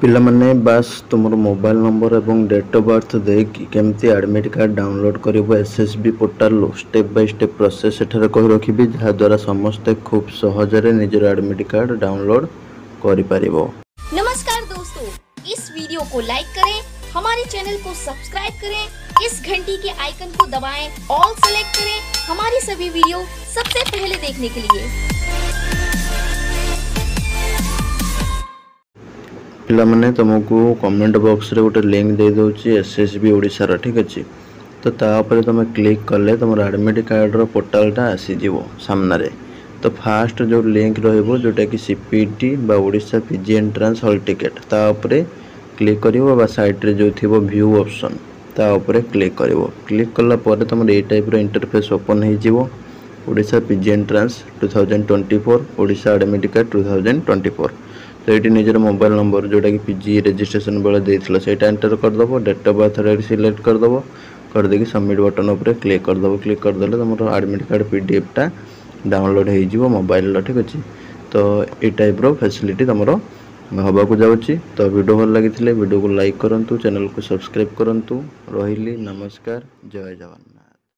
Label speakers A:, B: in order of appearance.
A: पिलामाने बास तुम mobile number और डेट ऑफ बर्थ देकी केमती एडमिट कार्ड डाउनलोड कर SSB portal step by step process एठारे कहि रखिबी जहाद्वारा समस्ते खूब सहजरे निजर एडमिट कार्ड डाउनलोड करिपारिबो।
B: नमस्कार दोस्तों, इस वीडियो को लाइक करें, हमारे चैनल को सब्सक्राइब करें, इस घंटी के आइकन को दबाएं, ऑल सेलेक्ट करें हमारी सभी वीडियो सबसे पहले देखने के लिए।
A: पिलामाने तुमको कमेंट बॉक्स रे गोटे लिंक दे दोची एसएसबी ओडिशा रा, ठीक अछि। तो तापर तुम क्लिक कले तुम एडमिट कार्ड रो पोर्टालटा आसी जीवो सामना रे। तो फास्ट जो लिंक रहइबो जोटा कि सीपीटी बा Odisha PG entrance hall ticket ता ऊपर क्लिक करिवो बा साइड रे जो थिबो व्यू ऑप्शन ता ऊपर क्लिक करिवो। क्लिक कला पर तुम ए टाइप रो इंटरफेस ओपन हो जीवो। Odisha PG entrance 2024 Odisha admit card 2024। तो ये निजर मोबाइल नंबर जोटा कि पीजी रजिस्ट्रेशन बेले देथिला सेटा एंटर कर दबो। डेट ऑफ बर्थ रे सिलेक्ट कर दबो, कर देकी सबमिट बटन ऊपर क्लिक कर दबो। क्लिक कर देले तुम एडमिट कार्ड पीडीएफ टा डाउनलोड हो जीवो मोबाइल, ठीक अछि। तो ये टाइप रो फैसिलिटी तुमरो हवा को जाउची। तो वीडियो भल लागिथिले वीडियो को लाइक करंतु, चैनल को सब्सक्राइब करंतु। रहिली नमस्कार, जय जवान।